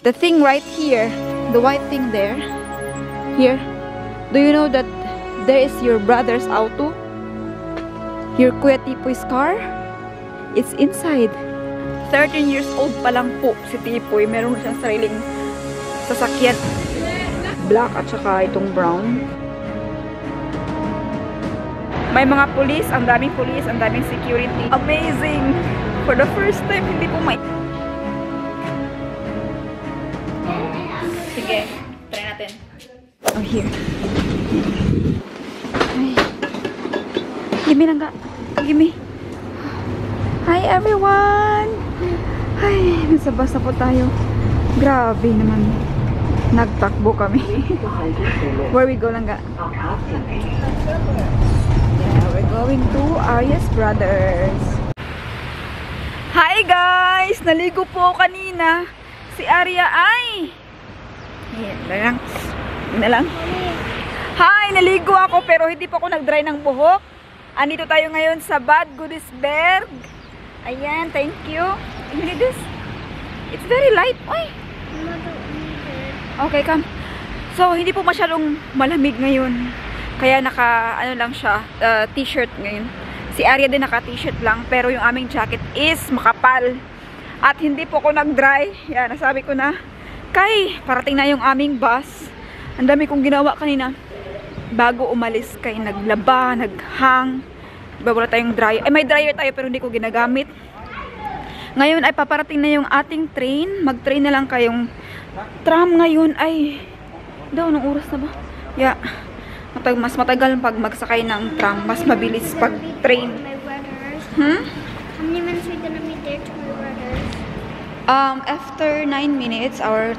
the thing right here, the white thing there, here, do you know that there is your brother's auto? Your Kuya Tipoy's car? It's inside. 13 years old pa lang po si Tipoy. Meron siyang sariling sasakyan. Black at saka itong brown. May mga police, ang daming police, ang daming security. Amazing! For the first time, hindi po may... Sige, try natin. Oh, here. Ay. Gimme lang ka. Gimme. Hi, everyone! Ay, nasa bus na po tayo. Grabe naman. Nagtakbo kami. Where we go lang ka? We're going to Arias Brothers. Hi guys! Naligo po kanina. Si Arya ay... Ayan na lang. Hi! Naligo ako pero hindi po ako nag-dry ng buhok. Andito tayo ngayon sa Bad Godesberg. Ayan, thank you. Look at this. It's very light. Oy! Okay, come. So, hindi po masyadong malamig ngayon. Kaya naka, ano lang siya, t-shirt ngayon. Si Arya din naka t-shirt lang, pero yung aming jacket is makapal. At hindi po ako nag-dry. Yan, nasabi ko na. Kay, parating na yung aming bus. Ang dami kong ginawa kanina. Bago umalis kay naglaba, naghang. Diba wala tayong dryer. May dryer tayo pero hindi ko ginagamit. Ngayon ay paparating na yung ating train. Mag-train na lang kayong tram ngayon ay... Daw, anong oras na ba? Yeah. Mas matagal pag magsakay ng tram. Mas mabilis pag train. Hmm? How many minutes are we gonna be there to my brothers? After 9 minutes, our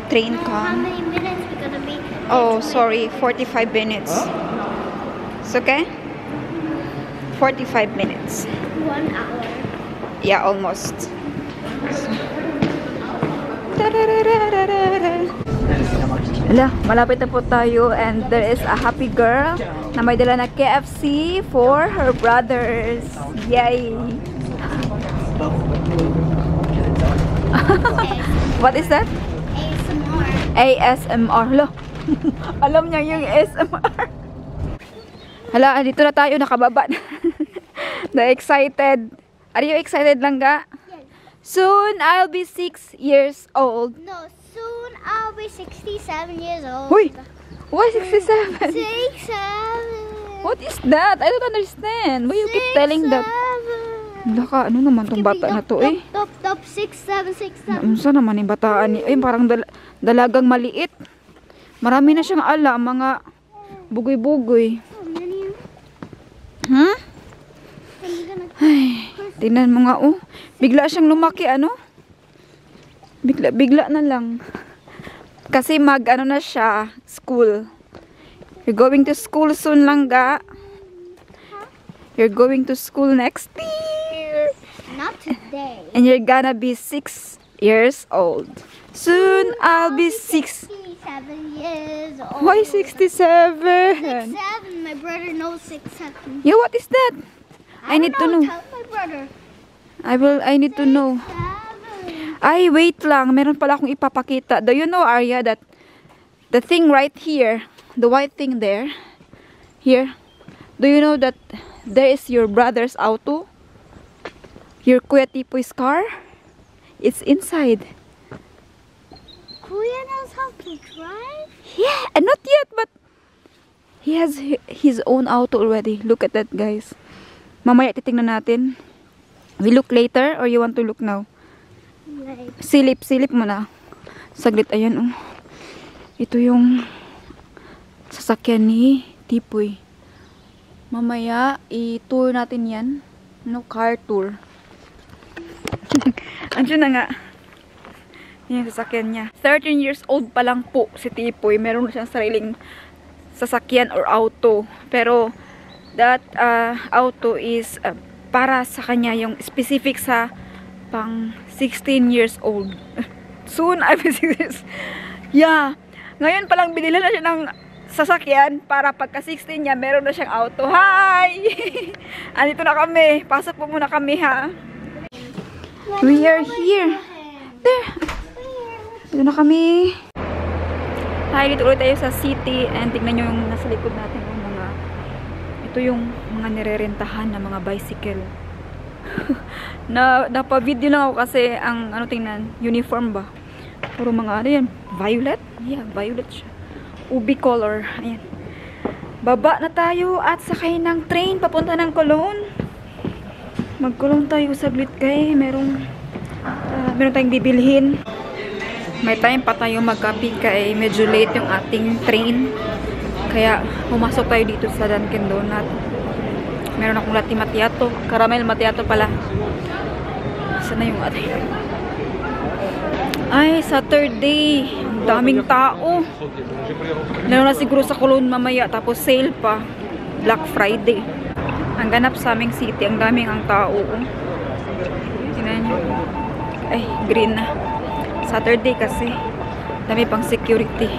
train No, how comes. many minutes we gonna be there Oh, to my sorry. 45 minutes. It's okay? 45 minutes. 1 hour. Yeah, almost. Ala, malapit na po tayo and there is a happy girl na may dala na KFC for her brothers. Yay! What is that? ASMR. ASMR. Hala, alam niya yung ASMR. Hala, dito na tayo, nakababa na. Na-excited. Are you excited lang ga? Yes. Soon, I'll be 6 years old. No, soon I'll be 67 years old. Uy! Why 67? 67. What is that? I don't understand. Why you keep telling that? Laka, ano naman tong bata na to eh? Top, 6, 7, 6, 7. Unsa naman yung bataan ni? Ay, parang dalagang maliit. Marami na siyang ala, mga bugoy-bugoy. Hmm? Ay, tingnan mo nga oh. Bigla siyang lumaki, ano? Bigla na lang. Kasi ano na siya, school. You're going to school soon lang ga. You're going to school next year. Not today. And you're gonna be 6 years old. Soon I'll be 6. 67 years old. Why 67? 6, 7. My brother knows 6, 7. Yeah, what is that? I need to know. Tell my brother. I need to know. 7. Ay, wait lang. Meron pala akong ipapakita. Do you know, Arya, that the thing right here, the white thing there, here, do you know that there is your brother's auto? Your Kuya Tipoy's car? It's inside. Kuya knows how to drive? Yeah, and not yet, but he has his own auto already. Look at that, guys. Mamaya titingnan natin. We look later or you want to look now? Like, Silip mo na. Saglit, ayan oh. Ito yung sasakyan ni Tipoy. Mamaya, i-tour natin yan. No, car tour. Andiyan na nga. Yan yung sasakyan niya. 13 years old pa lang po si Tipoy. Meron siyang sariling sasakyan or auto. Pero, that auto is para sa kanya, yung specific sa pang 16 years old. Soon, I'll be 6 years. Yeah. Ngayon palang binila na siya ng sasakyan para pagka 16 niya, meron na siyang auto. Hi! Andito na kami. Pasok po muna kami, ha? We are here. There. Ito na kami. Tayo dito ulit tayo sa city and tignan nyo yung nasa likod natin yung mga ito yung mga nirerentahan na mga bicycle. Napa-video lang ako kasi ang ano tingnan, uniform ba? Puro mga ano yan, violet? Yeah, violet siya. Ubi color. Ayan. Baba na tayo at sakay ng train papunta ng Cologne. Mag-Cologne tayo saglit kay meron tayong bibilhin. May time pa tayo magkapi kay medyo late yung ating train. Kaya pumasok tayo dito sa Dunkin Donut. Meron akong latte macchiato, caramel macchiato pala. Sana yung ating. Ay, Saturday. Ang daming tao. Lalo na siguro sa Cologne mamaya. Tapos sale pa. Black Friday. Ang ganap sa aming city. Ang daming ang tao. Tingnan nyo. Ay, green na. Saturday kasi. Dami pang security.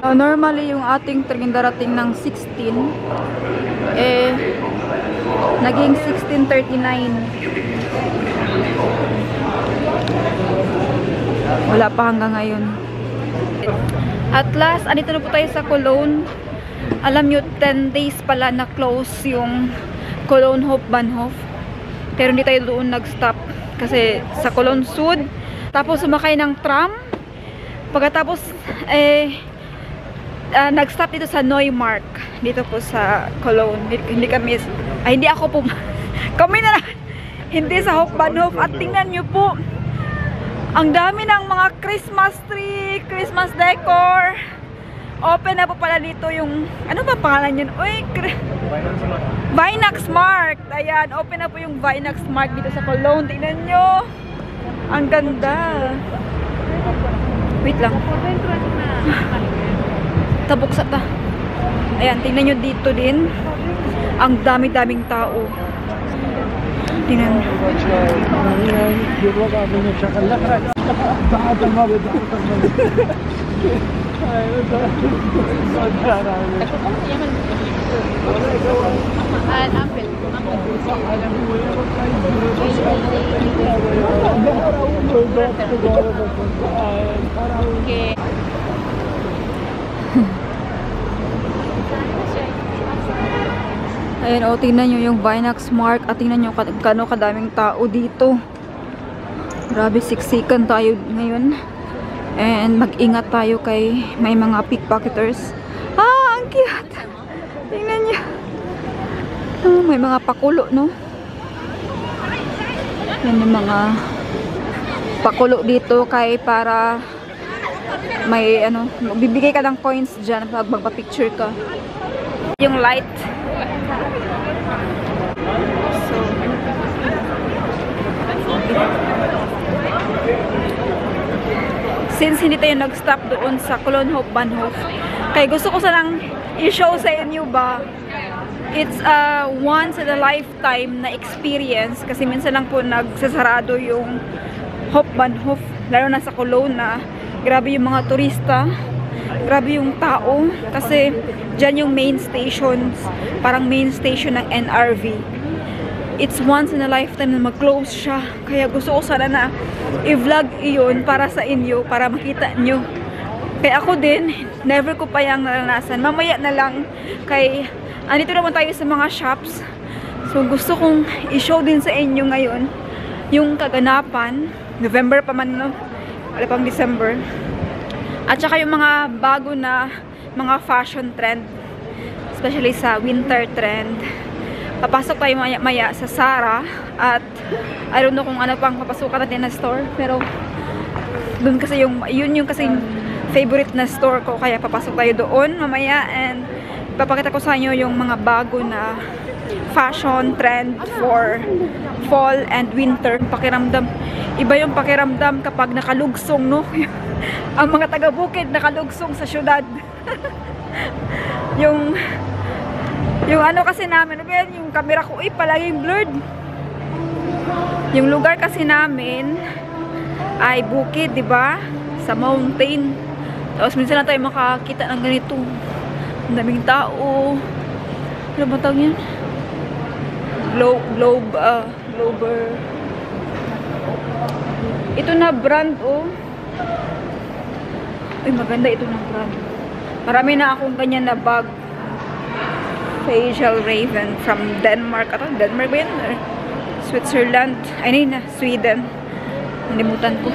Normally, yung ating train darating ng 16. Naging 16:39. Wala pa hanggang ngayon. At last, andito na po tayo sa Cologne. Alam nyo, 10 days pala na close yung Cologne Hauptbahnhof. Pero hindi tayo doon nag-stop. Kasi sa Cologne Sud. Tapos sumakay ng tram. Pagkatapos, nag-stop dito sa Neumark. Dito po sa Cologne. Hindi ako po. Kami na lang. Hindi sa Hauptbahnhof. At tingnan nyo po. Ang dami ng mga Christmas tree, Christmas decor. Open na po pala dito yung, ano ba pangalan yun? Uy, Weihnachtsmarkt. Ayan, open na po yung Weihnachtsmarkt dito sa Cologne. Tingnan nyo. Ang ganda. Wait lang. Tabok sa ta. Ayan, tingnan nyo dito din. Ang dami-daming tao. Tingnan nyo. Ayan, o, tingnan nyo yung Weihnachtsmarkt at tingnan nyo kano kadaming tao dito. Grabe, siksikan tayo ngayon. And mag-ingat tayo kay may mga pickpocketers. Ah, ang cute! Tingnan nyo. Oh, may mga pakulo, no? Yan yung mga pakulo dito kay para may ano, bibigay ka ng coins dyan pag magpa-picture ka. Yung light. So, since hindi tayo nag-stop doon sa Cologne Hauptbahnhof, kaya gusto ko sanang i-show sa inyo ba, it's a once in a lifetime na experience kasi minsan lang po nagsasarado yung Hauptbahnhof, lalo na sa Cologne na grabe yung mga turista, grabe yung tao kasi dyan yung main stations, parang main station ng NRV. It's once in a lifetime na mag-close siya. Kaya gusto ko sana na i-vlog iyon para sa inyo, para makita nyo. Kaya ako din, never ko pa yung naranasan. Mamaya na lang, kay andito naman tayo sa mga shops. So gusto kong i-show din sa inyo ngayon yung kaganapan. November pa man, no? Wala pang December. At saka yung mga bago na mga fashion trend. Especially sa winter trend. Papasok tayo maya sa Zara at I don't know kung ano pang papasukan natin na store, pero doon kasi yun yung kasi favorite na store ko, kaya papasok tayo doon mamaya and papakita ko sa inyo yung mga bago na fashion trend for fall and winter. Pakiramdam, iba yung pakiramdam kapag nakalugsong, no? Ang mga taga-bukid nakalugsong sa syudad. Yung ano kasi namin, yung camera ko palaging blurred. Yung lugar kasi namin ay bukid, di ba? Sa mountain. Tapos minsan lang tayo makakita ng ganito. Ang daming tao. Ano ba tawag yan? Glober. Ito na brand, oh. Uy, maganda ito ng brand. Marami na akong ganyan na bag. Facial Raven from Denmark. Ito, Denmark ba yun? Or Switzerland. Ay, na, Sweden. Nalimutan ko.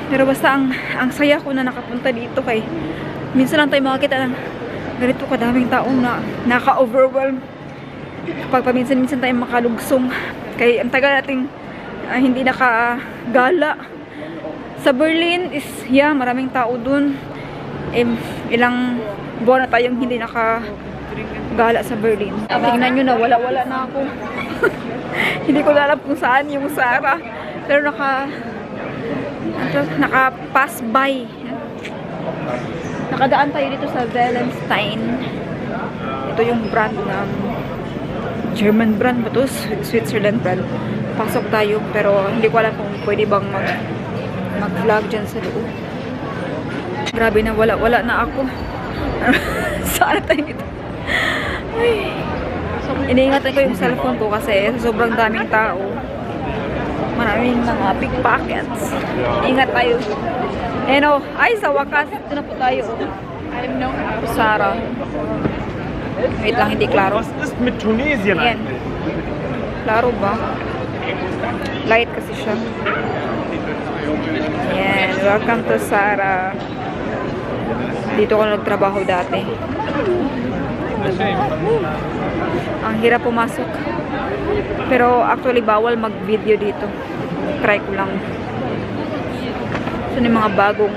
Pero basta ang saya ko na nakapunta dito kay minsan lang tayo makakita ng ganito kadaming tao na naka-overwhelm. Kapag paminsan-minsan tayo makalugsong. Kaya ang tagal nating hindi nakagala. Sa Berlin is, yeah, maraming tao dun. Ilang buwan na tayong hindi nakagala sa Berlin. Tingnan nyo na, wala-wala na ako. Hindi ko alam kung saan yung Zara. Pero naka-pass by. Nakadaan tayo dito sa Wallenstein. Ito yung brand ng German brand ba to? Switzerland brand. Pasok tayo pero hindi ko alam kung pwede bang mag-vlog dyan sa loob. Grabe na, wala na ako. Saan tayo dito? Ay. Iniingatan ko yung cellphone ko kasi sobrang daming tao. Maraming mga pickpockets. Ingat tayo. Ay, sa wakas, ito na po tayo. Zara. Wait lang, hindi klaro. Was ist mit Tunesien Ayan. eigentlich? Klaro ba? Light kasi siya. Ayan, welcome to Zara. Dito ko nagtrabaho dati. Ang hirap pumasok. Pero actually bawal mag-video dito. Try ko lang. So yung mga bagong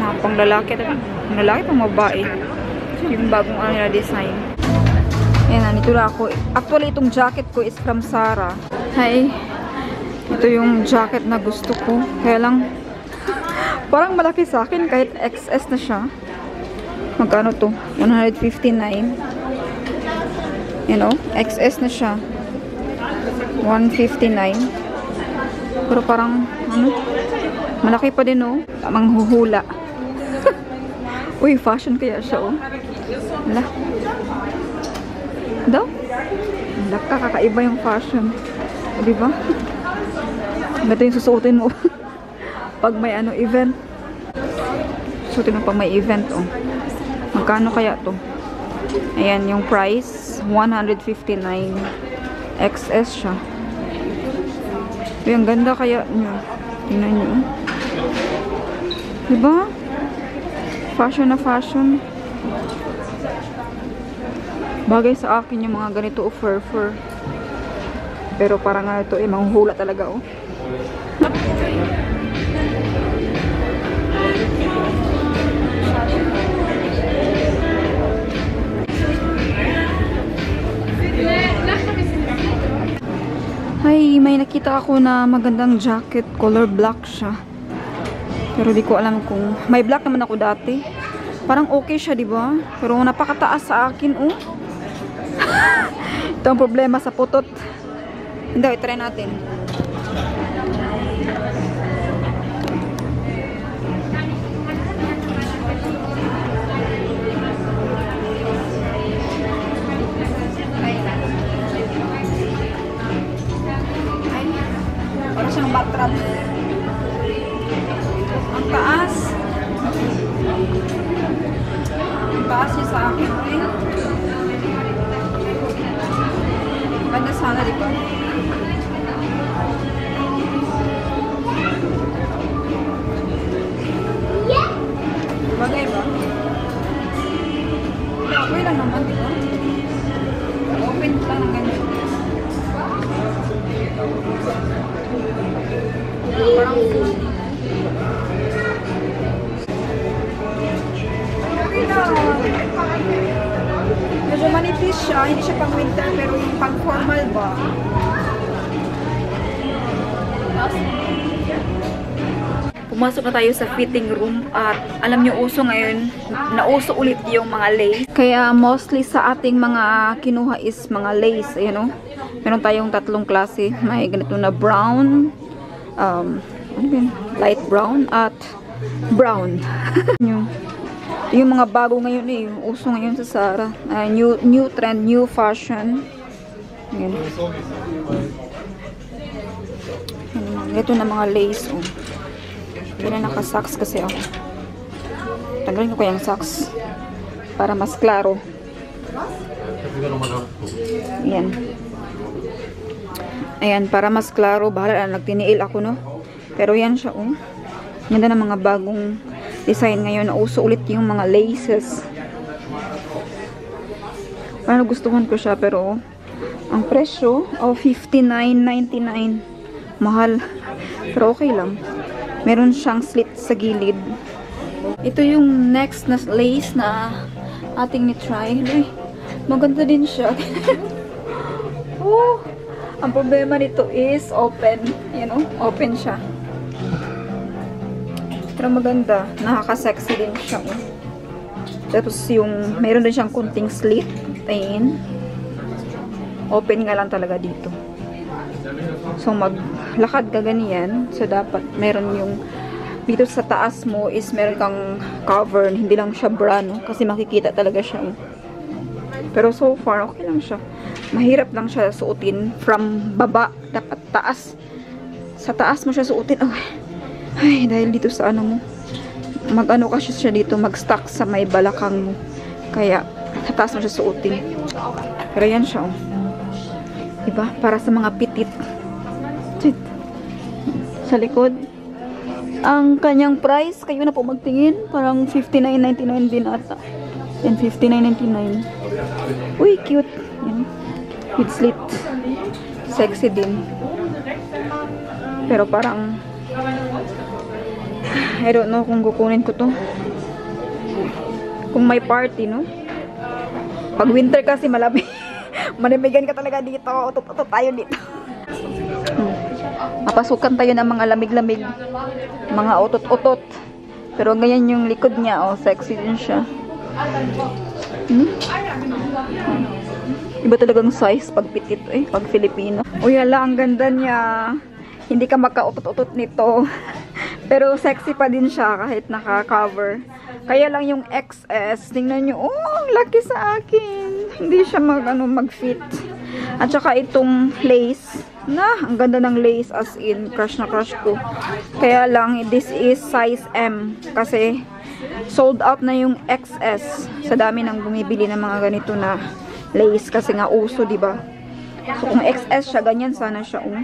mga panglalaki. Panglalaki, pang babae. So yung bagong nila design. Ayan, nandito na ako. Actually itong jacket ko is from Zara. Hi. Ito yung jacket na gusto ko. Kaya lang parang malaki sa akin kahit XS na siya. Magkano to? 159. You know, XS na siya. 159. Pero parang, malaki pa din, oh. Tamang huhula. Uy, fashion kaya siya, oh. Wala. Daw? Wala ka, kakaiba yung fashion. Diba? Ito yung susuotin mo. Pag may event. Susuotin mo pag may event, oh. Magkano kaya to? Ayan, yung price, 159. XS siya. Uy, ang ganda kaya nyo. Tingnan nyo. Diba? Fashion na fashion. Bagay sa akin yung mga ganito, fur. Pero parang ito, manghuhula talaga, oh. Ay, may nakita ako na magandang jacket. Color black siya. Pero di ko alam kung... May black naman ako dati. Parang okay siya, di ba? Pero napakataas sa akin, oh. Ito ang problema sa putot. Hindi, i-try natin. Para siyang backdrop. Ang taas. Ang taas niya sa akin. Ganda sana, di ba? Bagay ba? Okay lang naman, di ba? Open lang ng ganyan. Parang medyo manipis siya, hindi siya pang winter pero yung pang formal ba? Pumasok na tayo sa fitting room at alam nyo uso ngayon, nauso ulit yung mga lace. Kaya mostly sa ating mga kinuha is mga lace, ayan o. Meron tayong tatlong klase. May ganito na brown, ano yun? Light brown at brown. Yung mga bago ngayon eh, uso ngayon sa Zara. New trend, new fashion. Ayan. Ito na mga lace. Oh. Hindi na naka-socks kasi ako. Tanggalin ko kayang socks para mas klaro. Ayan. Ayan, para mas klaro. Bahala na, nagtiniil ako, no? Pero yan siya, oh. Ganda ng mga bagong design ngayon. Nauso ulit yung mga laces. Parang nagustuhan ko siya, pero ang presyo, $59.99. Mahal. Pero okay lang. Meron siyang slit sa gilid. Ito yung next na lace na ating ni-try. Ay, maganda din siya. Oh, ang problema nito is open. You know, open siya. Pero maganda. Nakaka-sexy din siya. Tapos yung, meron din siyang kunting slit. Ayan. Open nga lang talaga dito. So, maglakad ka ganyan. So, dapat meron yung dito sa taas mo is meron kang cover. Hindi lang siya bra, no? Kasi makikita talaga siya. Pero so far, okay lang siya. Mahirap lang siya suotin from baba. Dapat taas. Sa taas mo siya suotin. Ay, dahil dito sa ano mo. Mag-ano kasi siya dito. Mag-stuck sa may balakang mo. Kaya, sa taas mo siya suotin. Pero yan siya, oh. Diba? Para sa mga pitit. Sa likod. Ang kanyang price, kayo na po magtingin. Parang $59.99 din ata. And $59.99. Uy, cute. Yan. With slit. Sexy din. Pero parang I don't know kung kukunin ko to. Kung may party, no? Pag winter kasi malamig. Manimigan ka talaga dito. Utot-utot tayo dito. Mapasukan tayo ng mga lamig-lamig. Mga utot-utot. Pero ganyan yung likod niya. Oh, sexy din siya. Iba talagang size pag pitit. Pag Filipino. Uy, hala, ang ganda niya. Hindi ka makautot-utot nito. Pero sexy pa din siya kahit naka-cover. Kaya lang yung XS, tingnan nyo, oh, laki sa akin. Hindi siya mag-fit. At saka itong lace, ang ganda ng lace, as in, crush na crush ko. Kaya lang, this is size M. Kasi, sold out na yung XS. Sa dami nang bumibili ng mga ganito na lace. Kasi nga uso, diba? So, kung XS siya, ganyan sana siya, oh.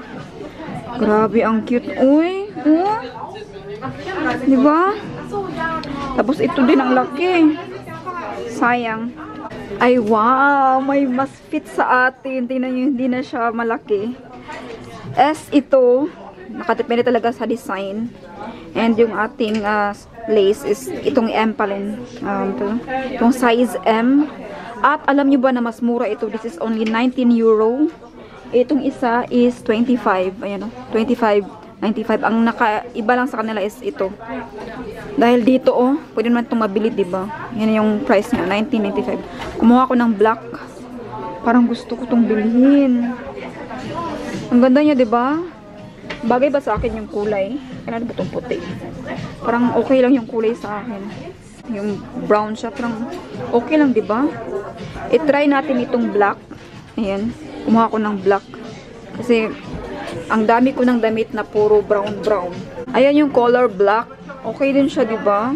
Grabe, ang cute. Uy, oh. Diba? Tapos ito din ang laki. Sayang. Ay, wow. May mas fit sa atin. Tingnan nyo, hindi na siya malaki. S ito. Nakadepende talaga sa design. And yung ating lace is itong M pa rin. Itong size M. At alam nyo ba na mas mura ito? This is only €19. Itong isa is 25. Ayan o. 25.95. Ang nakaiba lang sa kanila is ito. Dahil dito, oh, pwede naman itong mabili, diba? Yan yung price niya, $19.95. Kumuha ko ng black. Parang gusto ko itong bilhin. Ang ganda niya, diba? Bagay ba sa akin yung kulay? Kailan ba itong puti? Parang okay lang yung kulay sa akin. Yung brown siya, parang okay lang, diba? I-try natin itong black. Ayan. Kumuha ko ng black. Kasi ang dami ko ng damit na puro brown. Ayan yung color black. Okay din siya, diba?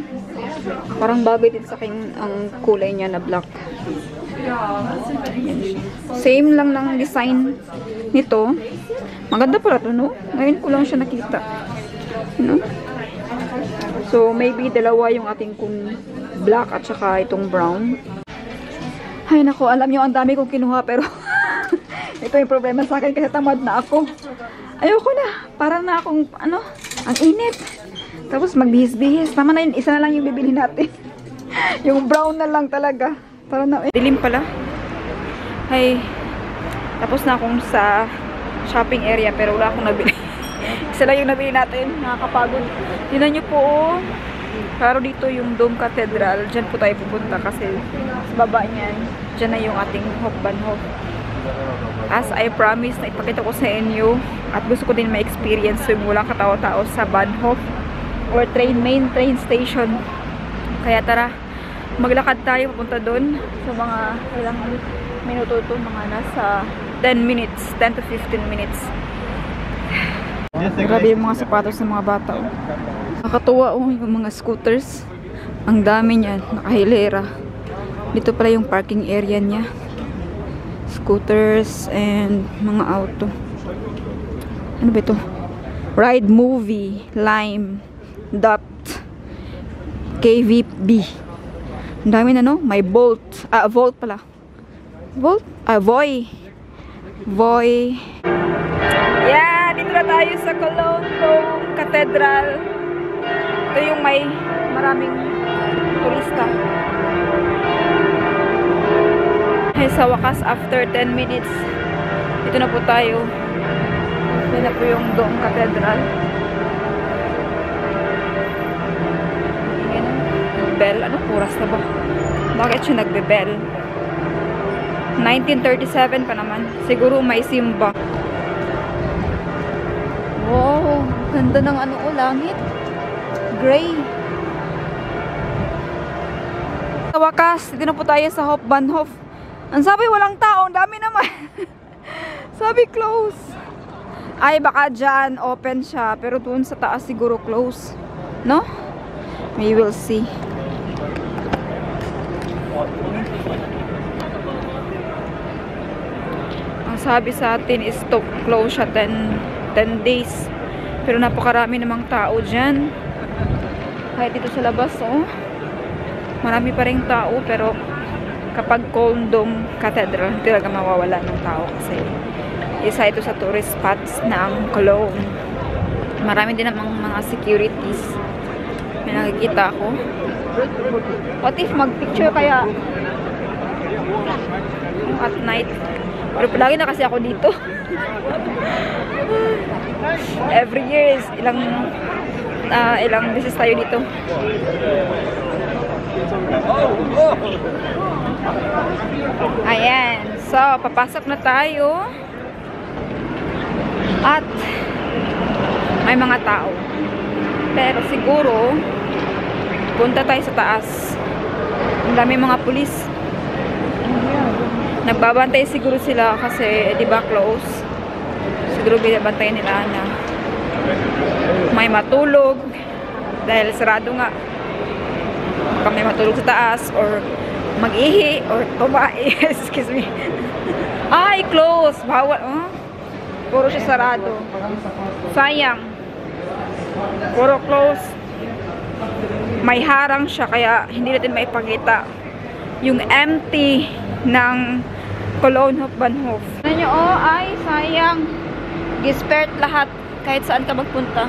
Parang bagay din sa akin ang kulay niya na black. Same lang ng design nito. Maganda pala ito, no? Ngayon ko lang siya nakita. You know? So, maybe dalawa yung ating kung black at saka itong brown. Ay, naku, alam nyo, ang dami kong kinuha, pero ito yung problema sa akin kasi tamad na ako. Ayoko na. Para na akong, ang init. Tapos magbihis-bihis. Tama na yun. Isa na lang yung bibili natin. Yung brown na lang talaga. Para na, dilim pala. Ay, tapos na akong sa shopping area pero wala akong nabili. Isa lang yung nabili natin. Nakakapagod. Tingnan nyo po, oh. Pero dito yung Dome Cathedral. Diyan po tayo pupunta kasi sa baba niyan. Diyan na yung ating Bahnhof. As I promised na ipakita ko sa inyo at gusto ko din ma-experience yung walang katawa-tao sa Bahnhof or main train station. Kaya tara, maglakad tayo papunta doon sa mga ilang minuto ito, mga nasa 10 to 15 minutes. Grabe yung mga sapatos ng mga bata. Nakakatuwa yung mga scooters. Ang dami niyan, nakahilera. Dito pala yung parking area niya. Scooters and mga auto. Ano ba ito? Ride Movie, Lime, Dot, KVB. Ang dami na, no? May Bolt. Volt pala. Volt? Voy. Voy. Yeah, dito na tayo sa Cologne Cathedral. Ito yung may maraming turista. Ay, sa wakas, after 10 minutes, dito na po tayo. Ito na po yung Dome Cathedral. Ayan, bell. Anong oras na ba? Bakit siya nagbe-bell? 1937 pa naman. Siguro may simba. Wow, ganda ng langit. Gray. Sa wakas, dito na po tayo sa Hauptbahnhof. Ang sabi, walang tao. Ang dami naman. Sabi, close. Ay, baka dyan, open siya. Pero doon sa taas, siguro close. No? We will see. Ang sabi sa atin is to close siya 10 days. Pero napakarami namang tao dyan. Kahit dito sa labas, oh. Marami pa rin tao, pero kapag Cologne Cathedral, hindi talaga mawawala ng tao kasi isa ito sa tourist spots ng Cologne. Marami din namang mga securities. May nakikita ako. What if mag-picture kaya at night? Pero palagi na kasi ako dito. Every year is ilang beses tayo dito. Ayan. So, papasok na tayo. At may mga tao. Pero siguro punta tayo sa taas. Ang dami mga pulis. Nagbabantay siguro sila kasi di ba close. Siguro binabantay nila na may matulog dahil sarado nga. Baka may matulog sa taas or mag-ihi or tumae. Excuse me. Ay, close. Bawal. Puro siya sarado. Sayang. Puro close. May harang siya kaya hindi natin maipakita yung empty ng Cologne Hauptbahnhof. Ano nyo, ay sayang. Gispert lahat kahit saan ka magpunta.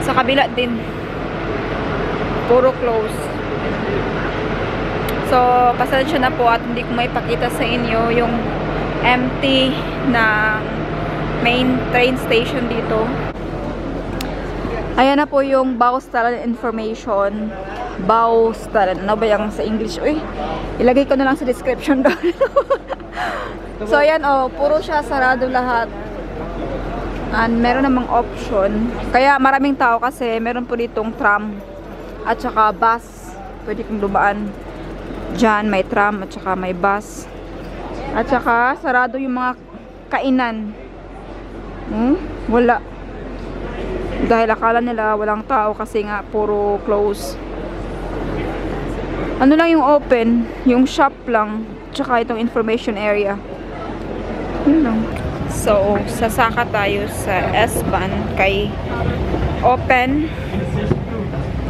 Sa kabila din. Puro close. So, pasensya na po at hindi ko maipakita sa inyo yung empty na main train station dito. Ayan na po yung Baustalen information. Baustalen. Ano ba yung sa English? Uy, ilagay ko na lang sa description doon. So, ayan puro siya sarado lahat. And meron namang option. Kaya maraming tao kasi meron po ditong tram at saka bus. Pwede kong dumaan. Diyan may tram at saka may bus. At saka sarado yung mga kainan. Wala. Dahil akala nila walang tao kasi nga puro close. Ano lang yung open? Yung shop lang. Tsaka itong information area. Yun lang. So, sasaka tayo sa S-Bahn kay open.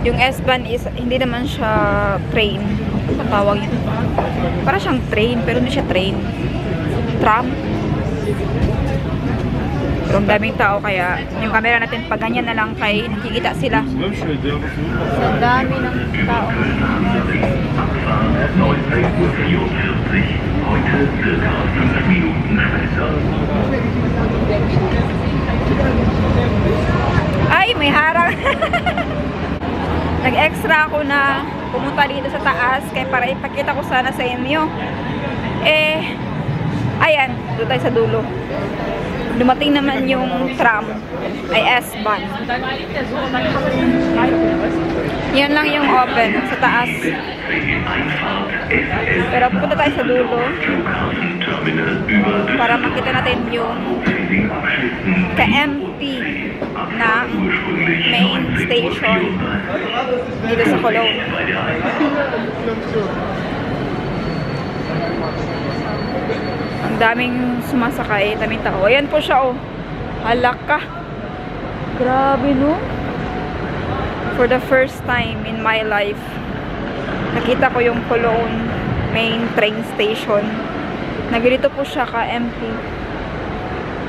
Yung S-Bahn is hindi naman siya train. Patawag yun. Para siyang train pero hindi siya train. Tram. Pero ang daming tao kaya yung camera natin pag ganyan na lang kay nakikita sila. So, ang dami ng tao. Ay, may harang. Nag-extra ako na pumunta dito sa taas kaya para ipakita ko sana sa inyo. Ayan, doon tayo sa dulo. Dumating naman yung tram ay S-Bahn. Yan lang yung open sa taas. Pero pupunta tayo sa dulo para makita natin yung ka-empty ng main station dito sa Cologne. Ang daming sumasakay, daming tao. Ayan po siya, oh. Halaka. Grabe, no? For the first time in my life, nakita ko yung Cologne main train station. Nagrito po siya ka-empty.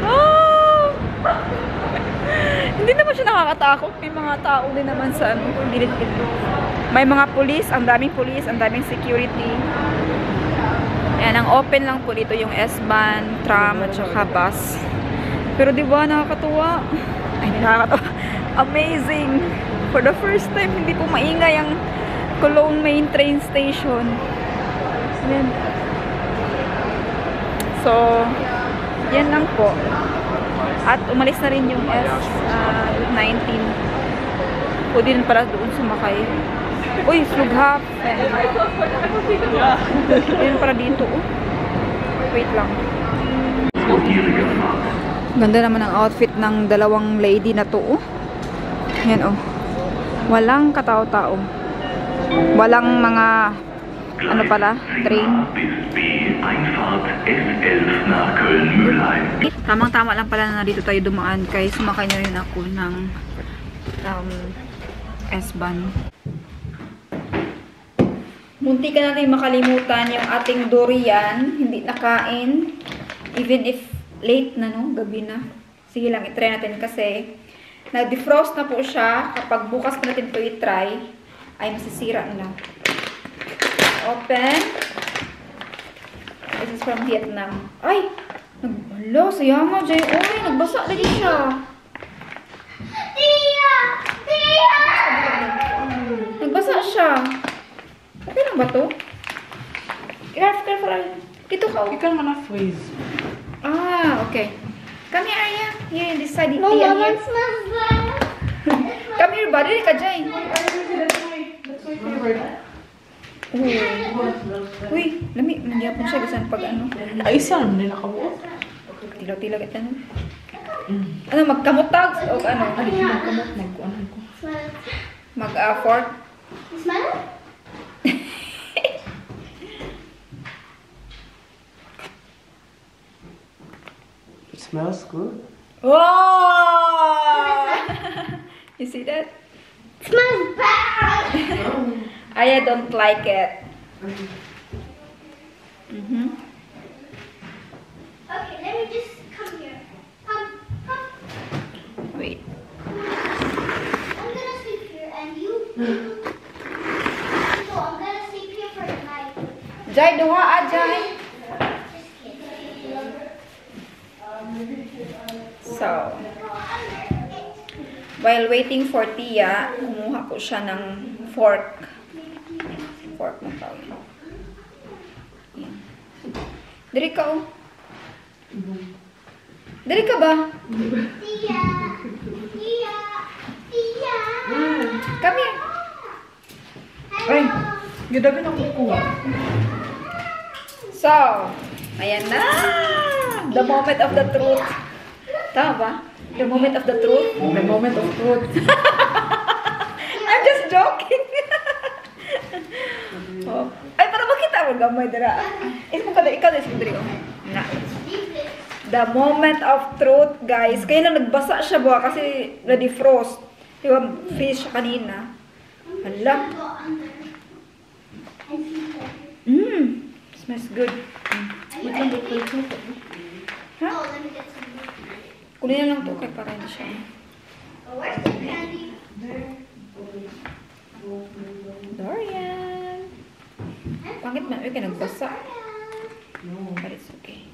Ah! Hindi naman siya nakakatakot. May mga tao din naman sa gilid-gilid. May mga pulis, ang daming security. Ayan, ang open lang po dito yung S-Bahn, tram, at saka bus. Pero diba, nakakatuwa? Ay, hindi nakakatuwa. Amazing! For the first time, hindi po maingay ang Cologne main train station. Ayan. So, yan lang po. At umalis na rin yung S19. Pwede din pala doon sumakay. Uy, Flughaf. Yun para dito. Oh. Wait lang. Ganda naman ang outfit ng dalawang lady na to. Oh. Yan, oh. Walang katao-tao. Walang mga ano pala, train. Tamang-tama lang pala na dito tayo dumaan kaya sumakay na rin ako ng S-Bahn. Munti ka natin makalimutan yung ating durian, hindi nakain. Even if late na, no? Gabi na. Sige lang, itry natin kasi nag-defrost na po siya. Kapag bukas pa natin ito itry, ay masisira na. Open. This is from Vietnam. Ay! Hala, sayang nga, Jay. Uy, nagbasa lagi siya. Tia! Tia! Nagbasa siya. Okay lang ba to? Careful. Dito ka. You can wanna freeze. Ah, okay. Come here, Arya. Here, this side. No, Tia, Mama, here. it smells bad. Come here, ba? Dili ka, Jay. That's my favorite. Uy, lami. Nagyapon siya. Gasan pag ano. Ay, saan? Hindi nakabuo. Tilaw-tilaw ka ano. Ano, magkamutag? O ano? Magkamot, mag-ano ko. Smell it. Mag-fork? You smell it? It smells good. Wow! You see that? It smells bad. I don't like it. Okay, let me just come here. Come. Wait. I'm gonna sleep here and you. So I'm gonna sleep here for the night. Jai, duha Jai. So, while waiting for Tia, kumuha ko siya ng fork. Fork mo tawag. Yan. Diri ka, oh. Diri ka ba? Tia. Come here. Ay, gadagan ako kuha. So, ayan na. The moment of the truth. Tama ba? The moment of the truth. The moment of truth. I'm just joking. Oh. Ay, para makita mo gamay dira. Ismo kada ikaw sa diri oh. Na. The moment of truth, guys. Kaya lang nagbasa siya ba kasi na-defrost. Di ba, freeze siya kanina. Hala. Smells good. Ha? Oh, let me get some. Kunin na lang to kay para hindi siya. Oh, where's the candy? Dorian. Pangit na. Uy, nagbasa. But it's okay.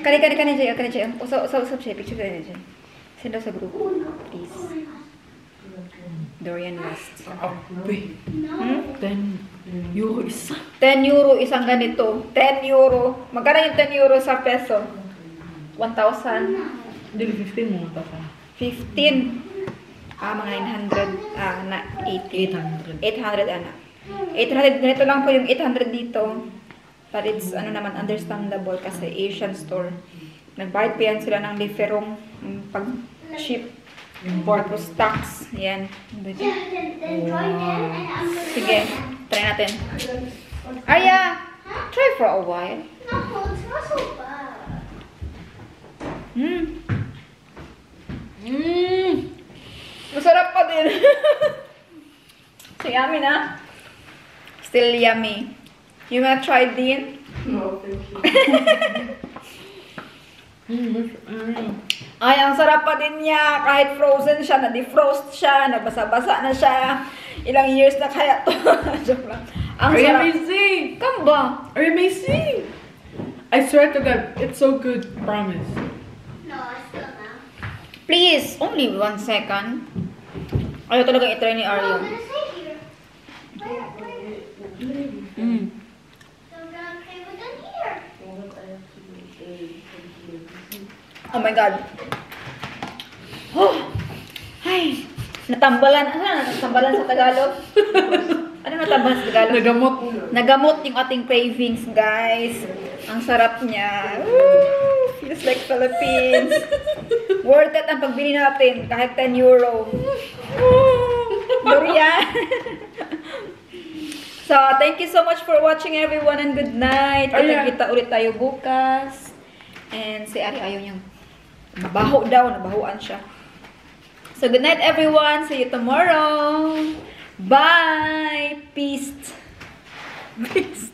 Kani, Jay. Usap siya. Picture ka na, Jay. Send daw sa group. Please. Dorian last. Wait. 10 euro isa. 10 euro isang ganito. 10 euro. Magkano yung 10 euro sa peso? 1,000. Hindi, 15 mo ito pa. 15. Mga 900. 800. 800, ana. 800. Ganito lang po yung 800 dito. But it's, understandable kasi Asian store. Nagbayad pa yan sila ng liferong pag-ship. Yung pork. Tapos stocks. Yan. Yeah, then join them and I'm gonna Sige, try natin. Arya, try for a while. No, it's not so bad. Masarap pa din. So yummy na. Still yummy. You wanna try din? No, thank you. Ay, ang sarap pa din niya. Kahit frozen siya, na-defrost siya, nabasa-basa na siya. Ilang years na kaya to. Joke lang. Ang Are you sarap. amazing? Come ba? Are you amazing? I swear to God, it's so good. Promise. No, I still now. Please, only 1 second. Ayaw talagang itry ni No, I'm Arya. gonna stay here. Where? Mm. So I'm gonna play with them here. Oh my God. Oh! Ay! Natambalan. Ano na? Natambalan sa Tagalog? Ano natambalan sa Tagalog? Nagamot. Nagamot yung ating cravings, guys. Ang sarap niya. Woo! Feels like Philippines. Worth it ang pagbili natin. Kahit 10 euro. Durian. So, thank you so much for watching, everyone, and good night. Ayan. Kita ulit tayo bukas. And si Ari ayaw niyang nabaho daw. Nabahuan siya. So, good night, everyone. See you tomorrow. Bye. Peace. Peace.